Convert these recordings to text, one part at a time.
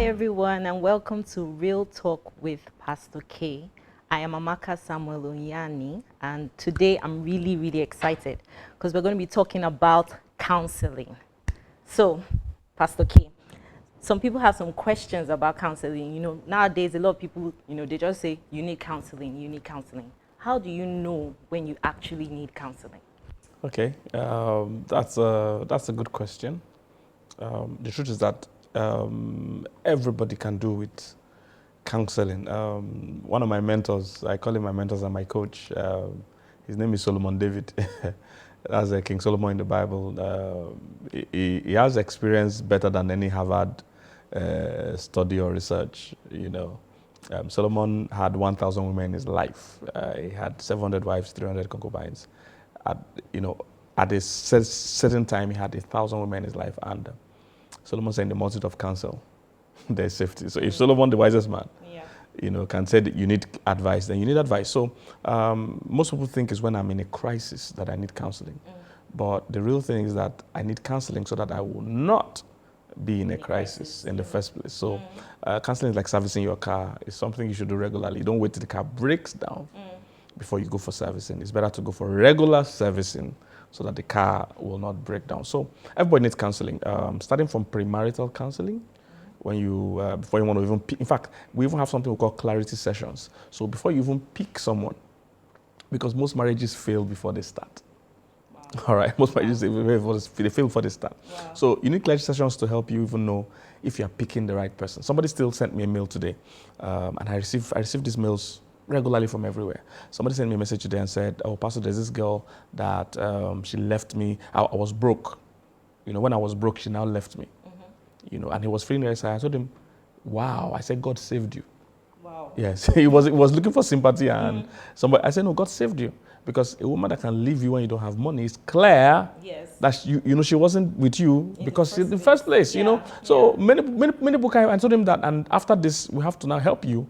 Hi everyone, and welcome to Real Talk with Pastor K. I am Amaka Samuel-Onyeani, and today I'm really excited because we're going to be talking about counseling. So, Pastor K, some people have some questions about counseling. Nowadays a lot of people, they just say you need counseling, you need counseling. How do you know when you actually need counseling? Okay, that's a good question. The truth is that everybody can do with counseling. One of my mentors, I call him my mentors and my coach. His name is Solomon David. That's King Solomon in the Bible. He has experience better than any Harvard study or research. Solomon had 1,000 women in his life. He had 700 wives, 300 concubines. At, at a certain time, he had 1,000 women in his life, and Solomon said, "In the multitude of counsel, there's safety." So, if Solomon, the wisest man, can say that you need advice, then you need advice. So, most people think it's when I'm in a crisis that I need counseling, but the real thing is that I need counseling so that I will not be in a crisis in the first place. So, counseling is like servicing your car. It's something you should do regularly. You don't wait till the car breaks down before you go for servicing. It's better to go for regular servicing so that the car will not break down. So everybody needs counseling, starting from premarital counseling, when you, before you want to even pick. In fact, we even have something we call clarity sessions. So before you even pick someone, because most marriages fail before they start. Wow. All right, most marriages, they fail before they start. Wow. So you need clarity sessions to help you even know if you're picking the right person. Somebody still sent me a mail today, and I received these mails regularly from everywhere. Somebody sent me a message today and said, "Oh, Pastor, there's this girl that she left me. I was broke. When I was broke, she now left me. And he was feeling very sad. I told him, wow. I said, God saved you. Wow. Yes, he was looking for sympathy, and somebody. I said, no, God saved you, because a woman that can leave you when you don't have money is clear. Yes. That she wasn't with you because in the first place. So many people can. I told him that, and after this, we have to now help you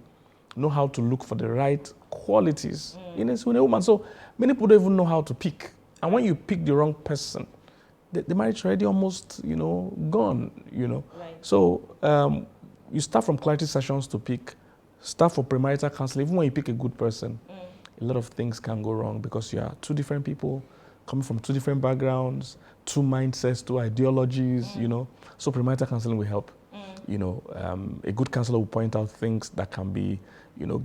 know how to look for the right qualities in a woman. So many people don't even know how to pick. And when you pick the wrong person, the marriage is already almost, gone, Right. So you start from clarity sessions to pick, start for premarital counseling. Even when you pick a good person, a lot of things can go wrong because you are two different people coming from two different backgrounds, two mindsets, two ideologies, So premarital counseling will help. A good counselor will point out things that can be,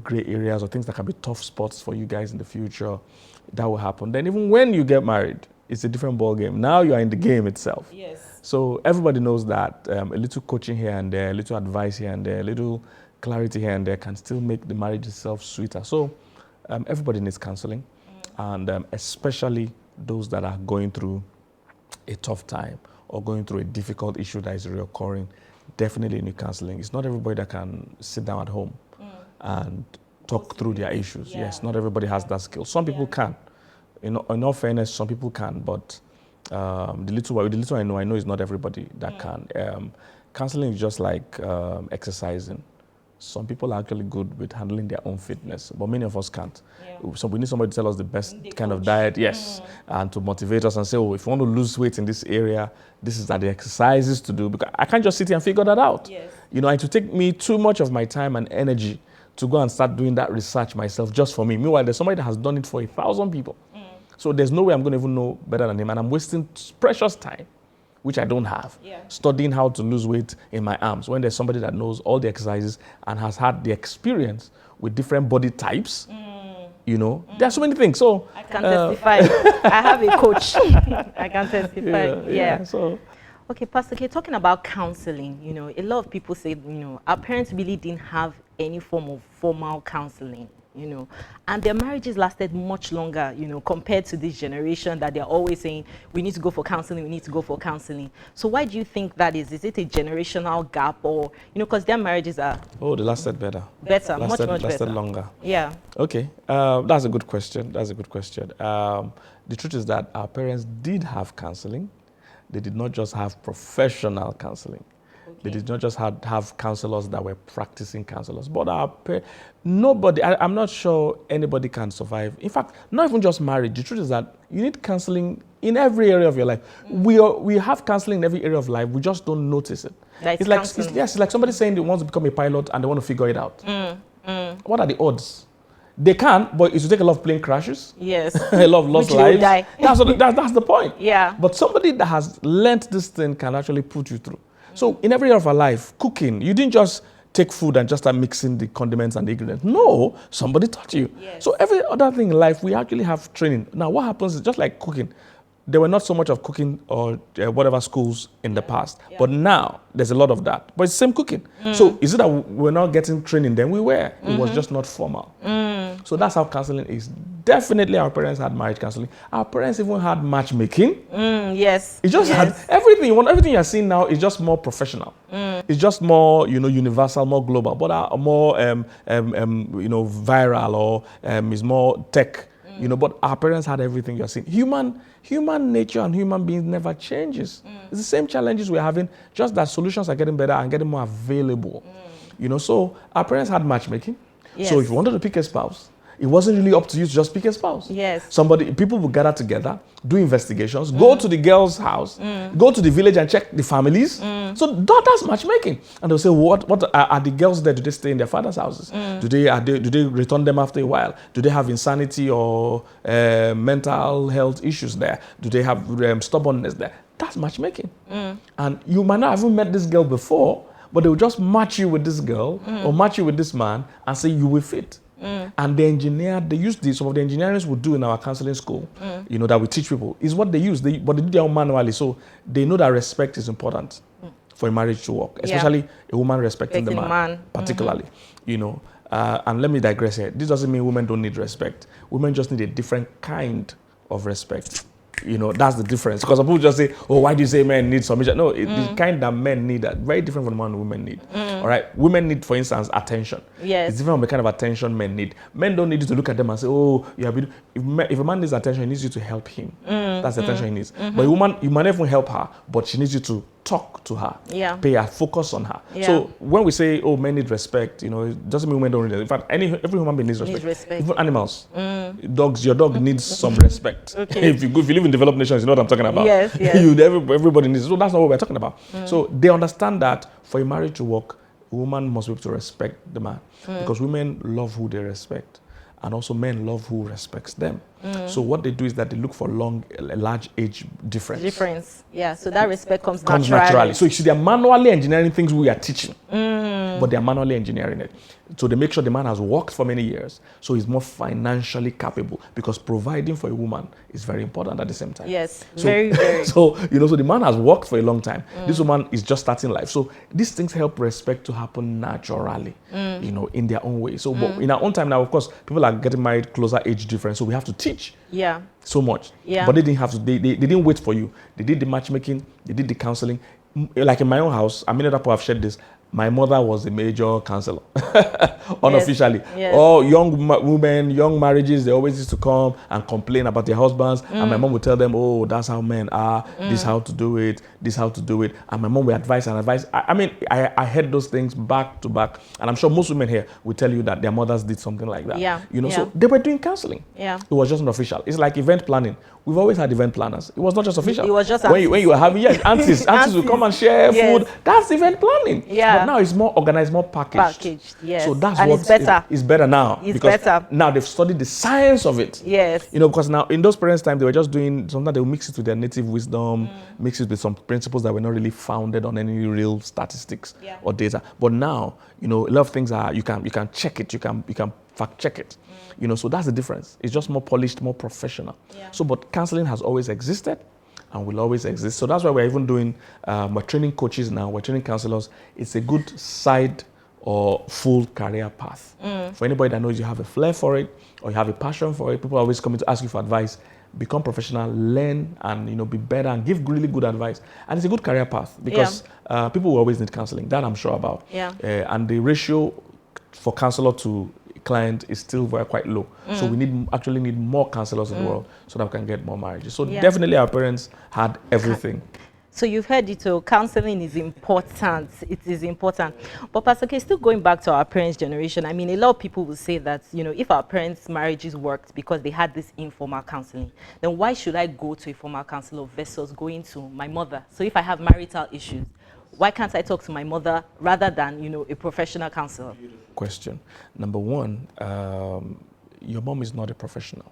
gray areas or things that can be tough spots for you guys in the future. That will happen. Then even when you get married, it's a different ball game. Now you are in the game itself. Yes. So everybody knows that a little coaching here and there, a little advice here and there, a little clarity here and there can still make the marriage itself sweeter. So everybody needs counseling, and especially those that are going through a tough time or going through a difficult issue that is reoccurring. Definitely need counseling. It's not everybody that can sit down at home and talk through their issues. Yeah. Yes, not everybody has that skill. Some people can. In all fairness, some people can, but the little I know is not everybody that can. Counseling is just like exercising. Some people are actually good with handling their own fitness, but many of us can't. Yeah. So we need somebody to tell us the best kind of diet, yes, and to motivate us and say, oh, if you want to lose weight in this area, this are the exercises to do. Because I can't just sit here and figure that out. Yes. And to take me too much of my time and energy to go and start doing that research myself just for me. Meanwhile, there's somebody that has done it for 1,000 people. So there's no way I'm going to even know better than him, and I'm wasting precious time, which I don't have, studying how to lose weight in my arms, when there's somebody that knows all the exercises and has had the experience with different body types. There are so many things. So I can testify. I have a coach. I can testify. Yeah. So, okay, Pastor K, talking about counseling, a lot of people say, our parents really didn't have any form of formal counseling. And their marriages lasted much longer, compared to this generation that they're always saying, we need to go for counseling, we need to go for counseling. So why do you think that is? Is it a generational gap, or, because their marriages are... Oh, they lasted better. Much better. Lasted longer. Yeah. Okay, that's a good question. The truth is that our parents did have counseling. They did not just have professional counseling. Okay. They did not just have counselors that were practicing counselors, but nobody, I'm not sure anybody can survive. In fact, not even just marriage. The truth is that you need counseling in every area of your life. We have counseling in every area of life. We just don't notice it. It's like it's like somebody saying they want to become a pilot and they want to figure it out. What are the odds? They can, but it will take a lot of plane crashes. Yes. A lot of lost lives. Die. That's the point. Yeah. But somebody that has learnt this thing can actually put you through. So in every area of our life, cooking, you didn't just take food and just start mixing the condiments and the ingredients. No, somebody taught you. Yes. So every other thing in life, we actually have training. Now what happens is just like cooking. There were not so much of cooking or whatever schools in the past. Yeah. But now there's a lot of that. But it's the same cooking. So is it that we're not getting training? Then we were. It was just not formal. So that's how counseling is. Definitely our parents had marriage counseling. Our parents even had matchmaking. Yes. It just had everything. Everything you're seeing now is just more professional. It's just more, universal, more global, but more, viral or is more tech. But our parents had everything you're seeing. Human nature and human beings never changes. It's the same challenges we're having, just that solutions are getting better and getting more available. So our parents had matchmaking. Yes. So if you wanted to pick a spouse, it wasn't really up to you to just pick a spouse. Yes. People would gather together, do investigations, go to the girl's house, go to the village and check the families. So that's matchmaking. And they'll say, what are the girls there? Do they stay in their father's houses? Do they return them after a while? Do they have insanity or mental health issues there? Do they have stubbornness there? That's matchmaking. And you might not have even met this girl before, but they will just match you with this girl or match you with this man and say you will fit. And they use this. Some of the engineering we do in our counseling school, that we teach people, is what they use. But they do their own manually, so they know that respect is important for a marriage to work, especially a woman respecting the man. Particularly. And let me digress here. This doesn't mean women don't need respect. Women just need a different kind of respect. That's the difference. Because some people just say, oh, why do you say men need submission? No, the kind that men need are very different from the one women need. All right? Women need, for instance, attention. Yes. It's different from the kind of attention men need. Men don't need you to look at them and say, oh, if a man needs attention, he needs you to help him. That's the attention he needs. But a woman, you might not even help her, but she needs you to talk to her. Yeah. Pay her focus on her. Yeah. So when we say, oh, men need respect, it doesn't mean women don't need it. In fact, every human being needs respect. Even animals. Dogs, your dog needs some respect. Okay. If you live in developed nations, you know what I'm talking about. Yes. Everybody needs it. So that's not what we're talking about. So they understand that for a marriage to work, a woman must be able to respect the man. Because women love who they respect. And also men love who respects them. So what they do is that they look for a large age difference. Yeah, so that respect comes naturally. naturally. So you see, they're manually engineering things we are teaching. But they're manually engineering it. So they make sure the man has worked for many years, so he's more financially capable, because providing for a woman is very important at the same time. Yes, very. So the man has worked for a long time. This woman is just starting life. So these things help respect to happen naturally, in their own way. So but in our own time now, of course, people are getting married closer age difference, so we have to teach. Yeah. So much. Yeah. But they didn't have to. They didn't wait for you. They did the matchmaking. They did the counseling. Like in my own house, many other people have shared this. My mother was a major counselor, unofficially. Yes. All young women, young marriages, they always used to come and complain about their husbands. And my mom would tell them, oh, that's how men are. This how to do it. This how to do it. And my mom would advise and advise. I heard those things back to back. And I'm sure most women here will tell you that their mothers did something like that. Yeah. So they were doing counseling. Yeah. It was just not official. It's like event planning. We've always had event planners. It was not just official. It was just when you were having aunties will come and share food. That's event planning. Yeah. But now it's more organized, more packaged. Yes. So that's and what it's better. It's better now. It's because better. now they've studied the science of it. Yes. Because now in those parents' time they were just doing, sometimes they would mix it with their native wisdom, mix it with some principles that were not really founded on any real statistics or data. But now, a lot of things are you can check it, you can fact check it. So that's the difference. It's just more polished, more professional. Yeah. So but counseling has always existed and will always exist. So that's why we're even doing, we're training coaches now, we're training counselors. It's a good side or full career path. For anybody that knows you have a flair for it or you have a passion for it, people are always coming to ask you for advice. Become professional, learn, and be better and give really good advice. And it's a good career path because people will always need counseling. That I'm sure about. Yeah. And the ratio for counselor to client is still quite low. So we actually need more counselors in the world so that we can get more marriages. So definitely our parents had everything. So you've heard it, so counseling is important. It is important. But Pastor K, still going back to our parents' generation, I mean, a lot of people will say that, you know, if our parents' marriages worked because they had this informal counseling, then why should I go to a formal counselor versus going to my mother? So if I have marital issues, why can't I talk to my mother rather than, you know, a professional counselor? Question. Number one, your mom is not a professional.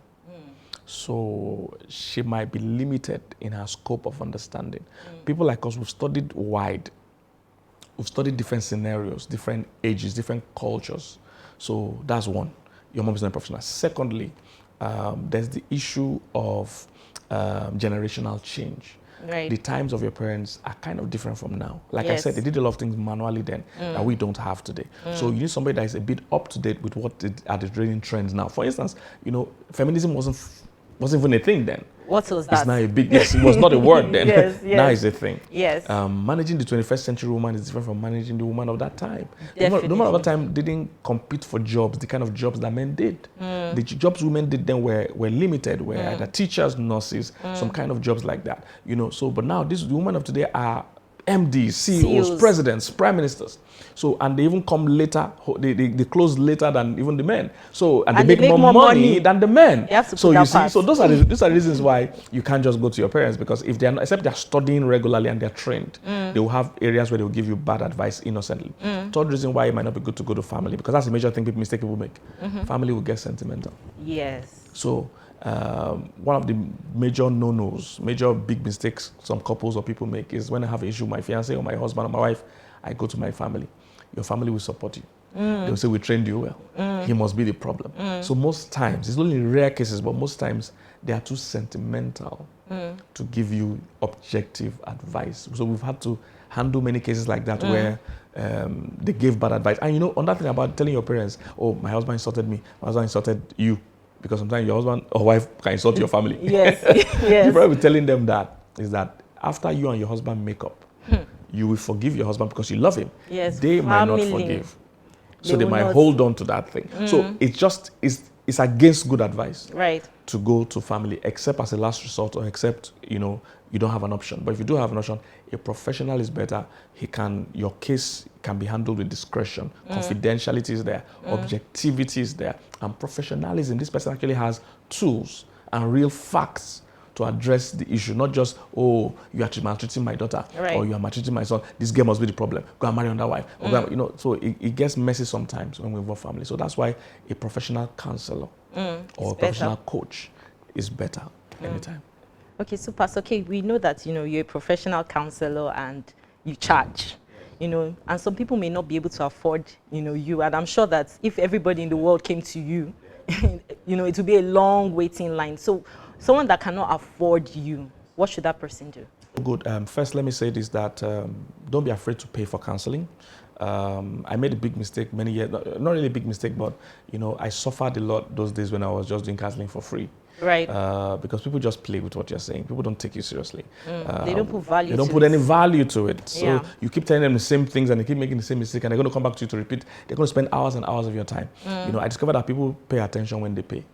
So she might be limited in her scope of understanding. People like us, we've studied wide. We've studied different scenarios, different ages, different cultures. So that's one. Your mom is not a professional. Secondly, there's the issue of generational change. Right. The times of your parents are kind of different from now. Like I said, they did a lot of things manually then that we don't have today. So you need somebody that is a bit up to date with what are the trending trends now. For instance, you know, feminism wasn't even a thing then. What was that? It's now a big, yes, it was not a word then. Yes. Now it's a thing. Yes. Managing the 21st century woman is different from managing the woman of that time. Definitely. The woman of that time didn't compete for jobs, the kind of jobs that men did. The jobs women did then were limited, were either teachers, nurses, some kind of jobs like that. You know, so, but now the women of today are MDs, CEOs, presidents, prime ministers. So, and they even come later, they close later than even the men. So, and they make more money than the men. You have to so put you that see, part. so those are the reasons why you can't just go to your parents, because if they're not, except they're studying regularly and they're trained, they will have areas where they will give you bad advice innocently. Third reason why it might not be good to go to family, because that's a major thing mistake people make. Family will get sentimental. Yes. So, one of the major no-nos, major big mistakes some couples or people make is when I have an issue with my fiancé or my husband or my wife, I go to my family. Your family will support you. They'll say, we trained you well. He must be the problem. So most times, it's only in rare cases, but most times they are too sentimental to give you objective advice. So we've had to handle many cases like that where they gave bad advice. And you know, on that thing about telling your parents, oh, my husband insulted me, my husband insulted you. Because sometimes your husband or wife can insult your family. Yes, yes. You probably telling them that is that after you and your husband make up, you will forgive your husband because you love him. Yes, they might not family. forgive. So they might hold on to that thing. So it's against good advice. Right. To go to family, except as a last resort, or except, you know, you don't have an option. But if you do have an option, a professional is better. Your case can be handled with discretion. Confidentiality is there. Objectivity is there. And professionalism, this person actually has tools and real facts to address the issue. Not just, oh, you are maltreating my daughter, or you are maltreating my son. This girl must be the problem. Go and marry another wife. Or go and, you know, so it gets messy sometimes when we involve family. So that's why a professional counselor or a professional coach is better anytime. Okay, so Pastor K, we know that, you know, you're a professional counselor and you charge, you know, and some people may not be able to afford, you know, you. And I'm sure that if everybody in the world came to you, you know, it would be a long waiting line. So someone that cannot afford you, what should that person do? Good. First, let me say this, that don't be afraid to pay for counseling. I made a big mistake many years, not really a big mistake, but, you know, I suffered a lot those days when I was just doing counseling for free. Right. Because people just play with what you're saying. People don't take you seriously. They don't put value to it. They don't put any value to it. So you keep telling them the same things and they keep making the same mistake, and they're going to come back to you to repeat. They're going to spend hours and hours of your time. You know, I discovered that people pay attention when they pay.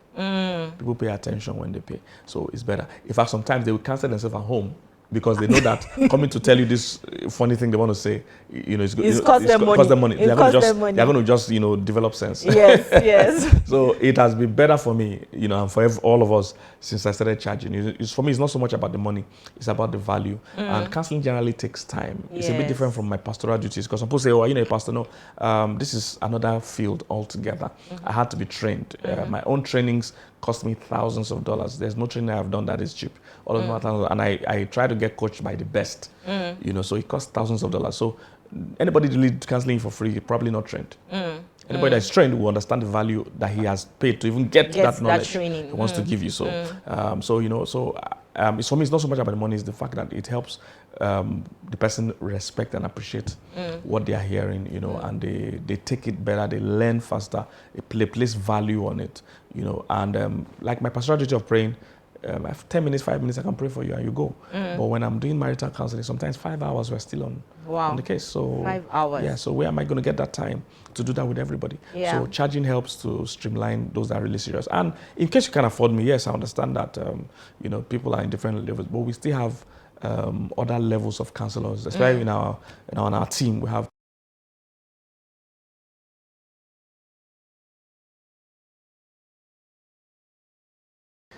People pay attention when they pay. So it's better. In fact, sometimes they will cancel themselves at home because they know that coming to tell you this funny thing they want to say, you know, it's cost them money. They're going to just, you know, develop sense. Yes, yes. So it has been better for me, you know, and for all of us since I started charging. For me, it's not so much about the money; it's about the value. And counseling generally takes time. It's a bit different from my pastoral duties, because some people say, "Oh, you know, a pastor." No, this is another field altogether. I had to be trained. My own trainings cost me thousands of dollars. There's no training I've done that is cheap. All of them are thousands, and I try to get coached by the best. You know, so it costs thousands of dollars. So anybody to lead counseling for free, probably not trained. Anybody that's trained will understand the value that he has paid to even get that knowledge training. he wants to give you. So, so you know, it's for me, it's not so much about the money; it's the fact that it helps the person respect and appreciate what they are hearing, you know, and they take it better, they learn faster, they place value on it, you know. And like my pastoral duty of praying, I have 10 minutes, 5 minutes, I can pray for you and you go. But when I'm doing marital counseling, sometimes 5 hours we're still on the case. So 5 hours. Yeah. So where am I going to get that time to do that with everybody? Yeah. So charging helps to streamline those that are really serious. And in case you can afford me, yes, I understand that you know, people are in different levels, but we still have other levels of counselors, especially on our team. We have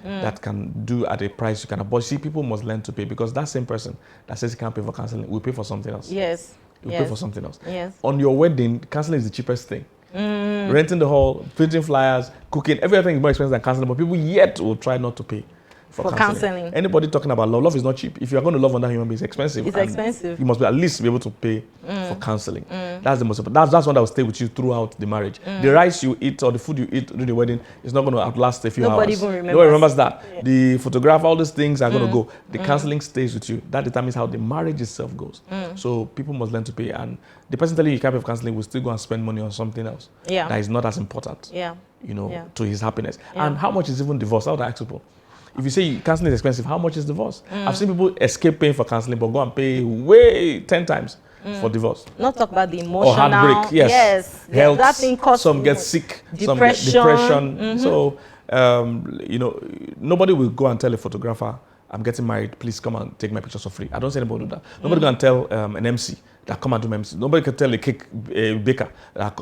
that can do at a price you can afford. See, people must learn to pay, because that same person that says he can't pay for counseling will pay for something else. Yes. Will pay for something else. Yes. On your wedding, counseling is the cheapest thing. Renting the hall, printing flyers, cooking, everything is more expensive than counseling, but people yet will try not to pay for counseling. Anybody talking about love is not cheap. If you are going to love another human being, it's expensive. It's expensive. You must at least be able to pay for counseling. That's the most important. That's one that will stay with you throughout the marriage. The rice you eat or the food you eat during the wedding is not going to outlast a few hours. Nobody even remembers. Nobody remembers that. Yeah. The photograph, all those things are going to go. The counseling stays with you. That determines how the marriage itself goes. So people must learn to pay. And the person telling you can't pay for counseling will still go and spend money on something else that is not as important, to his happiness. And how much is even divorce? I would ask people. If you say counseling is expensive, how much is divorce? I've seen people escape paying for counseling, but go and pay way 10 times for divorce. Not talk about the emotional. Or heartbreak, yes. Health, that thing costs. Some get sick, depression. Some get depression. So, nobody will go and tell a photographer, I'm getting married, please come and take my pictures for free. I don't say anybody do that. Nobody go and tell an MC that come and do my MC. Nobody can tell a baker that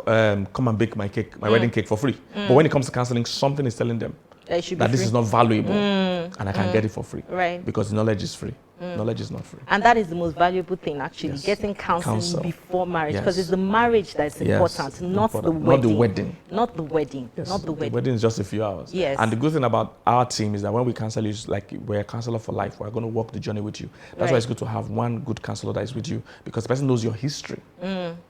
come and bake my cake, my wedding cake for free. But when it comes to counseling, something is telling them that this is not valuable and I can get it for free. Right. Because knowledge is free. Knowledge is not free. And that is the most valuable thing, actually, getting counseling before marriage. Because it's the marriage that's important, not the wedding. Not the wedding. Not the wedding. Yes. Not the wedding. The wedding is just a few hours. Yes. And the good thing about our team is that when we counsel you, it's like we're a counselor for life. We're going to walk the journey with you. That's why it's good to have one good counselor that is with you, because the person knows your history.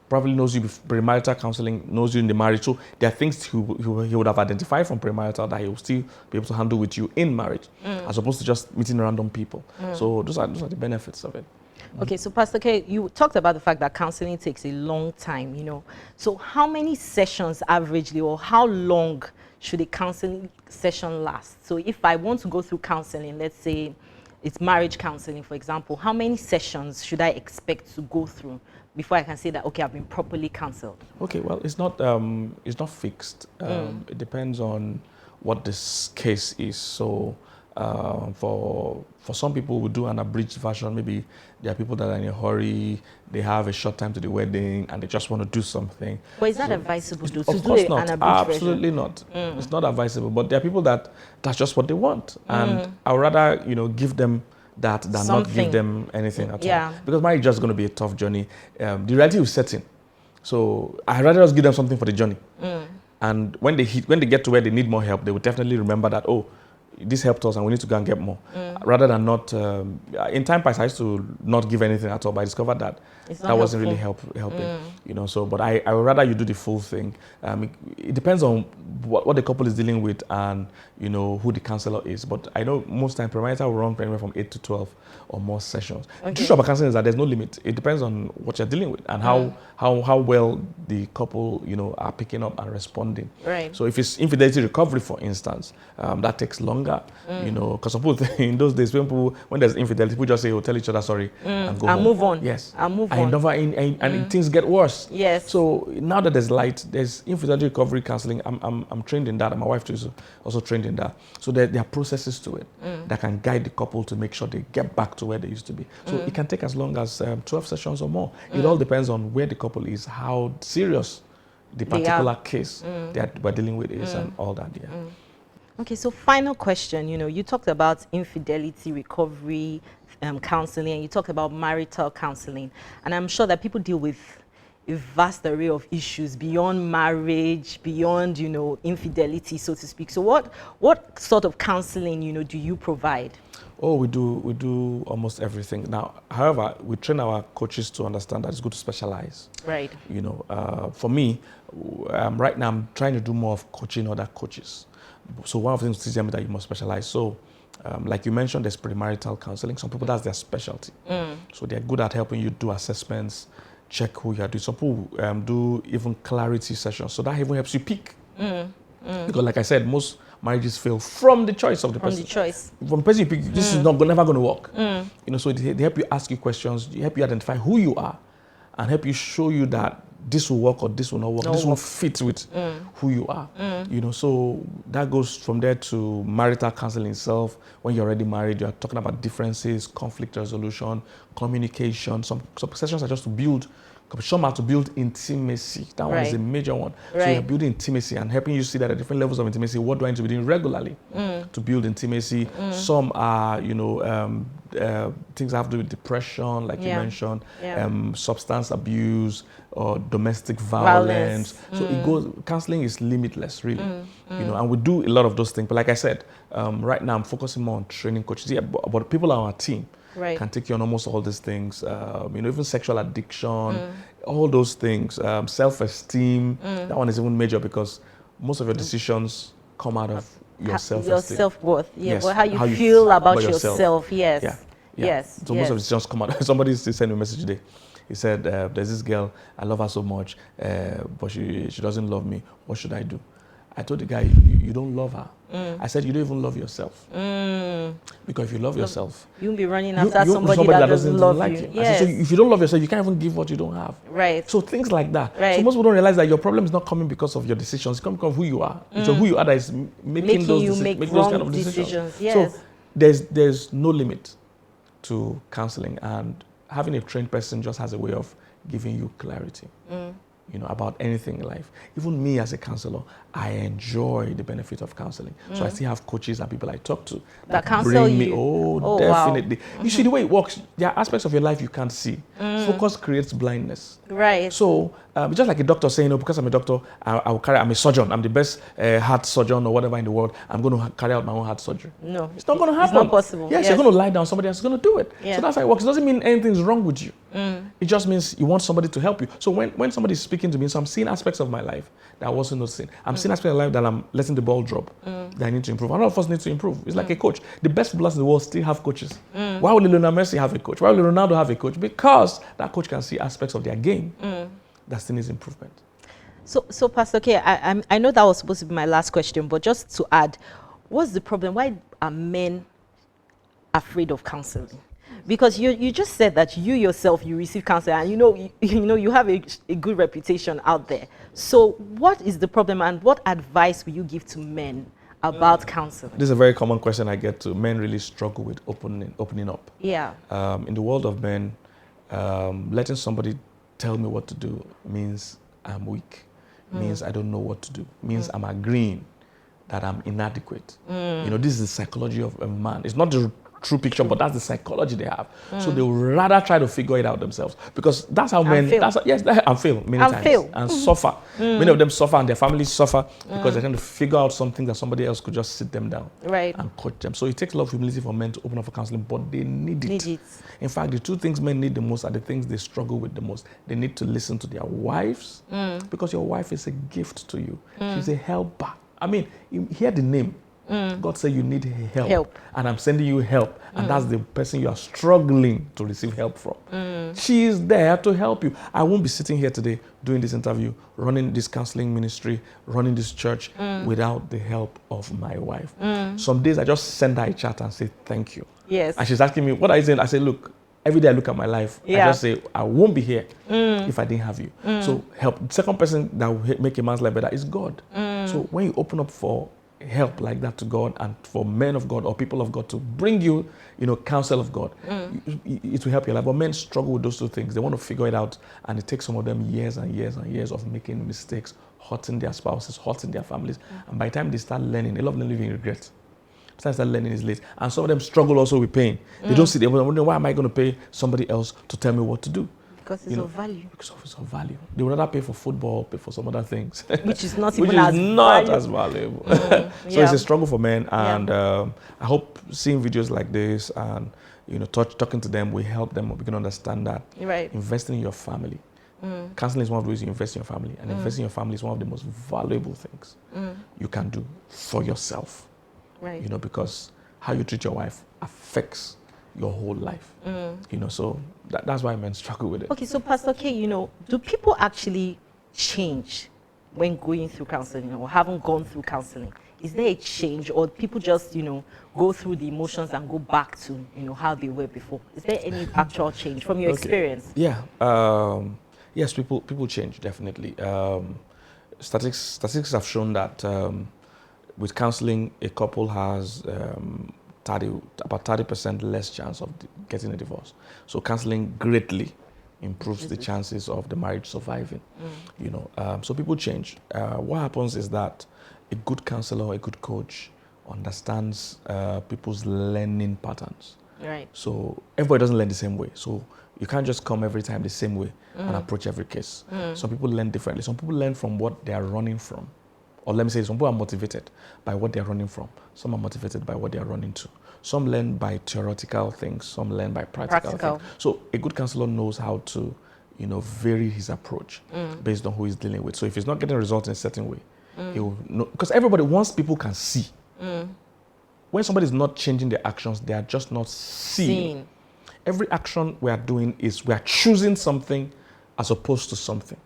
Probably knows you pre-marital counseling, knows you in the marriage. So there are things he would have identified from pre-marital that he will still be able to handle with you in marriage, as opposed to just meeting random people. So those are the benefits of it. Okay, so Pastor K, you talked about the fact that counseling takes a long time, So how many sessions averagely, or how long should a counseling session last? So if I want to go through counseling, let's say it's marriage counseling, for example, how many sessions should I expect to go through before I can say that, okay, I've been properly counseled? Okay, well, it's not fixed. It depends on what this case is. So for some people, we do an abridged version. Maybe there are people that are in a hurry, they have a short time to the wedding, and they just want to do something. But is that advisable to do an abridged Absolutely version? Not. It's not advisable. But there are people that's just what they want. And I would rather, give them that than not give them anything at all. Because marriage is just going to be a tough journey. The reality is setting. So I'd rather just give them something for the journey. And when they get to where they need more help, they will definitely remember that, oh, this helped us and we need to go and get more. Rather than not, in time past I used to not give anything at all, but I discovered that wasn't really helping. So, but I would rather you do the full thing. It depends on what the couple is dealing with and, who the counselor is. But I know most time pre-marital will run anywhere from 8 to 12 or more sessions. The truth about counseling is that there's no limit. It depends on what you're dealing with and how well the couple, are picking up and responding. Right. So if it's infidelity recovery, for instance, that takes longer, because in those days, when there's infidelity, people just say, oh, tell each other sorry and go home. Move on. Yes. I'll move on. And things get worse. Yes. So now that there's light, there's infidelity recovery counseling. I'm trained in that, and my wife too is also trained in that. So there are processes to it that can guide the couple to make sure they get back to where they used to be. So it can take as long as 12 sessions or more. It all depends on where the couple is, how serious the particular case that we're dealing with is, and all that. Okay, so final question. You talked about infidelity recovery counseling, and you talked about marital counseling, and I'm sure that people deal with a vast array of issues beyond marriage, beyond infidelity, so to speak. So what sort of counseling do you provide? Oh, we do almost everything. Now, however, we train our coaches to understand that it's good to specialize. Right. For me, right now I'm trying to do more of coaching other coaches. So one of the things is that you must specialize. So, like you mentioned, there's premarital counseling. Some people, that's their specialty. So they're good at helping you do assessments, check who you are doing. Some people do even clarity sessions. So that even helps you pick. Because like I said, most marriages fail from the choice of the person. From the person you pick, this is never going to work. So they help you ask you questions, they help you identify who you are, and help you show you that this will work or this will not work. This will fit with who you are. You know, so that goes from there to marital counseling itself. When you're already married, you're talking about differences, conflict resolution, communication. Some sessions are just to build. Some are to build intimacy. That one is a major one. So you're building intimacy and helping you see that at different levels of intimacy, what do I need to be doing regularly to build intimacy? Some are, you know, things that have to do with depression, like you mentioned, substance abuse or domestic violence. So it goes. Counseling is limitless, really. You know, and we do a lot of those things. But like I said, right now I'm focusing more on training coaches. Yeah, but people on our team can take you on almost all these things, you know, even sexual addiction, all those things, self-esteem. That one is even major because most of your decisions come out of your self-esteem. Your self-worth, but how you feel about yourself, yes. So most of the decisions come out. Somebody sent me a message today. He said, there's this girl, I love her so much, but she doesn't love me. What should I do? I told the guy, you don't love her. I said, you don't even love yourself. Because if you love yourself, you won't be running after somebody that doesn't love like you. Yes. So if you don't love yourself, you can't even give what you don't have. So things like that. So most people don't realize that your problem is not coming because of your decisions. It's coming because of who you are. It's who you are that is making those kind of decisions. So there's no limit to counseling, and having a trained person just has a way of giving you clarity. You know, about anything in life. Even me as a counselor, I enjoy the benefit of counseling. So I still have coaches and people I talk to that counsel bring me. you. Oh, definitely. Wow. You see the way it works. There are aspects of your life you can't see. Focus creates blindness. So just like a doctor saying, because I'm a doctor, I'm a surgeon. I'm the best heart surgeon or whatever in the world. I'm going to carry out my own heart surgery. No, it's not going to happen. It's not possible. Yes, you're going to lie down. Somebody else is going to do it. So that's how it works. It doesn't mean anything's wrong with you. It just means you want somebody to help you. So when somebody is speaking to me, so I'm seeing aspects of my life that I wasn't noticing. I'm seeing aspects of life that I'm letting the ball drop, that I need to improve. A lot of us need to improve. It's like a coach. The best footballers in the world still have coaches. Why would Lionel Messi have a coach? Why would Ronaldo have a coach? Because that coach can see aspects of their game that still needs improvement. So Pastor K, I know that was supposed to be my last question, but just to add, what's the problem? Why are men afraid of counseling? Because you just said that you yourself, you receive counseling, and you have a good reputation out there. So what is the problem, and what advice will you give to men about counseling? This is a very common question I get to. Men really struggle with opening up. Yeah. In the world of men, letting somebody tell me what to do means I'm weak, means I don't know what to do, means I'm agreeing that I'm inadequate. You know, this is the psychology of a man. It's not the true picture, but that's the psychology they have. So they would rather try to figure it out themselves, because that's how men. And fail many times and suffer. Many of them suffer, and their families suffer because they're trying to figure out something that somebody else could just sit them down and coach them. So it takes a lot of humility for men to open up for counseling, but they need it. In fact, the two things men need the most are the things they struggle with the most. They need to listen to their wives, because your wife is a gift to you. She's a helper. I mean, hear the name. God said you need help, and I'm sending you help, and that's the person you are struggling to receive help from. She is there to help you. I won't be sitting here today doing this interview, running this counseling ministry, running this church without the help of my wife. Some days I just send her a chat and say thank you. Yes. And she's asking me, what are you saying? I say, look, every day I look at my life, I just say, I won't be here if I didn't have you. So help. The second person that will make a man's life better is God. So when you open up for help like that to God, and for men of God or people of God to bring you, counsel of God, it will help your life. But men struggle with those two things. They want to figure it out, and it takes some of them years and years and years of making mistakes, hurting their spouses, hurting their families. And by the time they start learning, a lot of them live in regret. By the time they start learning is late. And some of them struggle also with pain. They don't see them wondering, why am I going to pay somebody else to tell me what to do? Because it's of value. Because it's of value. They would rather pay for football, pay for some other things. Which is not even as valuable. So it's a struggle for men. And I hope seeing videos like this and talking to them will help them begin to understand that investing in your family. Counseling is one of the ways you invest in your family. And investing in your family is one of the most valuable things you can do for yourself. Because how you treat your wife affects your whole life. So that's why men struggle with it. Okay, so Pastor K, do people actually change when going through counseling or haven't gone through counseling? Is there a change, or people just, go through the emotions and go back to, how they were before? Is there any actual change from your experience? Yeah. Yes, people change, definitely. Statistics have shown that with counseling, a couple has about 30% less chance of getting a divorce. So counseling greatly improves the chances of the marriage surviving. You know, so people change. What happens is that a good counselor, a good coach understands people's learning patterns. Right. So everybody doesn't learn the same way. So you can't just come every time the same way and approach every case. Some people learn differently. Some people learn from what they are running from. Or let me say, some people are motivated by what they are running from. Some are motivated by what they are running to. Some learn by theoretical things. Some learn by practical things. So a good counselor knows how to, you know, vary his approach based on who he's dealing with. So if he's not getting results in a certain way, he will know. Because everybody, once people can see, when somebody is not changing their actions, they are just not seeing. Every action we are doing is we are choosing something as opposed to something.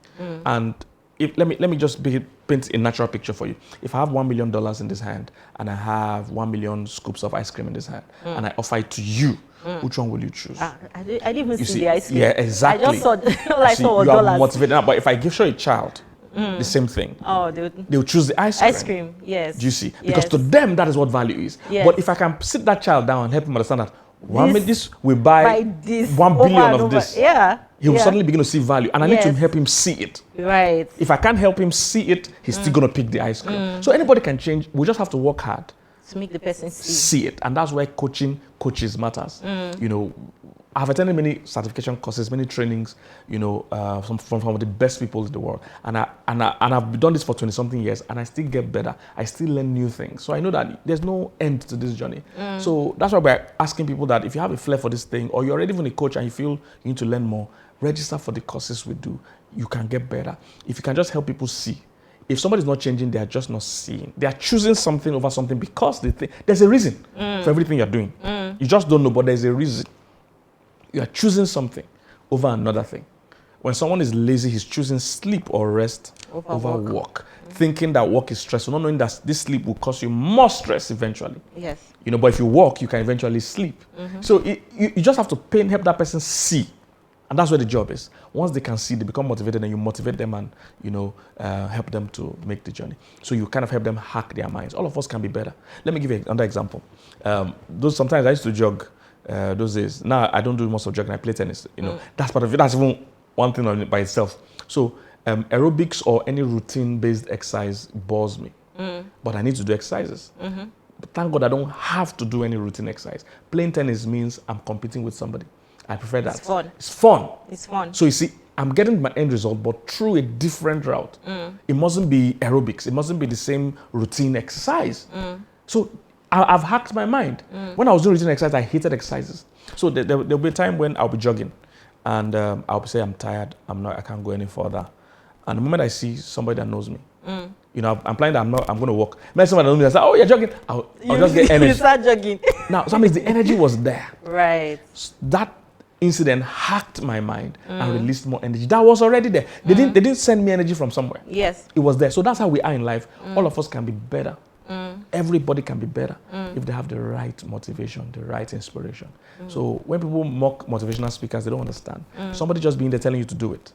And let me just paint a natural picture for you. If I have $1 million in this hand and I have 1 million scoops of ice cream in this hand and I offer it to you, which one will you choose? I didn't even see the ice cream. Yeah, exactly. I just saw, all I saw was you dollars. are motivated now, but if I show a child the same thing, they'll choose the ice cream. Ice cream, yes. Do you see? Because to them, that is what value is. Yes. But if I can sit that child down and help him understand that this will buy this 1 billion of this. Yeah. He will suddenly begin to see value. And I need to help him see it. Right. If I can't help him see it, he's still going to pick the ice cream. So anybody can change. We just have to work hard to make the person see it. And that's why coaches matters. You know, I've attended many certification courses, many trainings, you know, from the best people in the world. And I've done this for 20-something years, and I still get better. I still learn new things. So I know that there's no end to this journey. So that's why we're asking people that if you have a flair for this thing, or you're already even a coach and you feel you need to learn more, register for the courses we do. You can get better. If you can just help people see. If somebody's not changing, they are just not seeing. They are choosing something over something because they think there's a reason for everything you're doing. You just don't know, but there's a reason. You are choosing something over another thing. When someone is lazy, he's choosing sleep or rest over work. Thinking that work is stressful, not knowing that this sleep will cause you more stress eventually. Yes. You know, but if you work, you can eventually sleep. So you just have to help that person see. And that's where the job is. Once they can see, they become motivated, and you motivate them and, you know, help them to make the journey. So you kind of help them hack their minds. All of us can be better. Let me give you another example. Sometimes I used to jog those days. Now I don't do most of jogging. I play tennis. You know, that's part of it. That's even one thing on it by itself. So aerobics or any routine-based exercise bores me. But I need to do exercises. But thank God I don't have to do any routine exercise. Playing tennis means I'm competing with somebody. I prefer that. It's fun. It's fun. It's fun. So you see, I'm getting my end result, but through a different route. It mustn't be aerobics. It mustn't be the same routine exercise. So I've hacked my mind. When I was doing routine exercise, I hated exercises. So there'll be a time when I'll be jogging, and I'll say I'm tired. I can't go any further. And the moment I see somebody that knows me, you know, I'm planning that I'm going to walk. Maybe somebody that knows me, I say, "Oh, you're jogging." I'll just get energy. You start jogging. Now, that means the energy was there. Right. That incident hacked my mind and released more energy. That was already there. They didn't send me energy from somewhere. Yes. It was there. So that's how we are in life. All of us can be better. Everybody can be better if they have the right motivation, the right inspiration. So when people mock motivational speakers, they don't understand. Somebody just being there telling you to do it.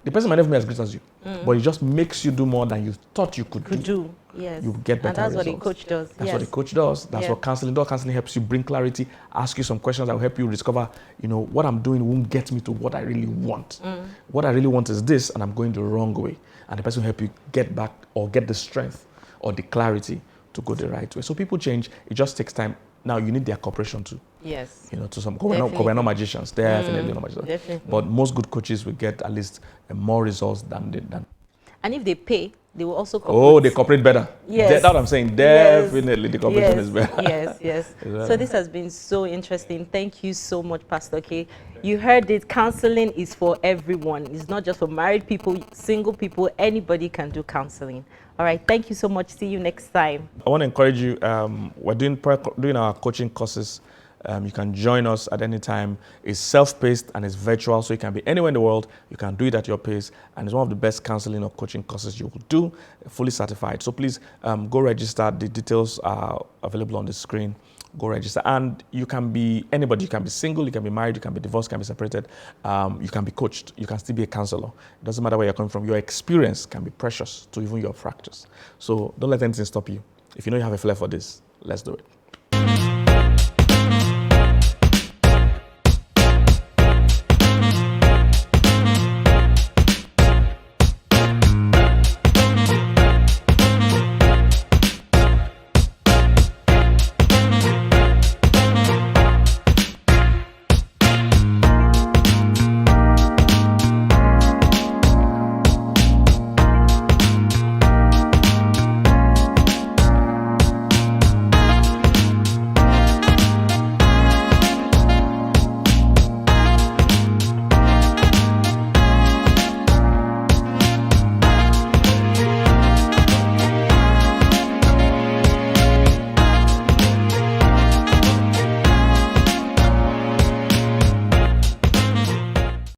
The person might never be as great as you, but it just makes you do more than you thought you could do. Yes. You get better And that's results. what a coach does. That's what a coach does. That's what counseling does. Counseling helps you bring clarity, ask you some questions that will help you discover, you know, what I'm doing won't get me to what I really want. What I really want is this, and I'm going the wrong way. And the person will help you get back or get the strength or the clarity to go the right way. So people change. It just takes time. Now you need their cooperation too. Yes. You know, to some. We're not magicians. Definitely not magicians. Definitely. But most good coaches will get at least more results than. And if they pay, they will also cooperate. Oh, they cooperate better. Yes. That's what I'm saying. Definitely, the cooperation is better. Yes. Exactly. So this has been so interesting. Thank you so much, Pastor K. You heard it. Counseling is for everyone. It's not just for married people, single people. Anybody can do counseling. All right. Thank you so much. See you next time. I want to encourage you. We're doing our coaching courses. You can join us at any time. It's self-paced and it's virtual, so you can be anywhere in the world. You can do it at your pace, and it's one of the best counseling or coaching courses you will do, fully certified. So please go register. The details are available on the screen. go register. And you can be anybody. You can be single, you can be married, you can be divorced, you can be separated, you can be coached, you can still be a counselor. It doesn't matter where you're coming from. Your experience can be precious to even your practice. So don't let anything stop you. If you know you have a flair for this, let's do it.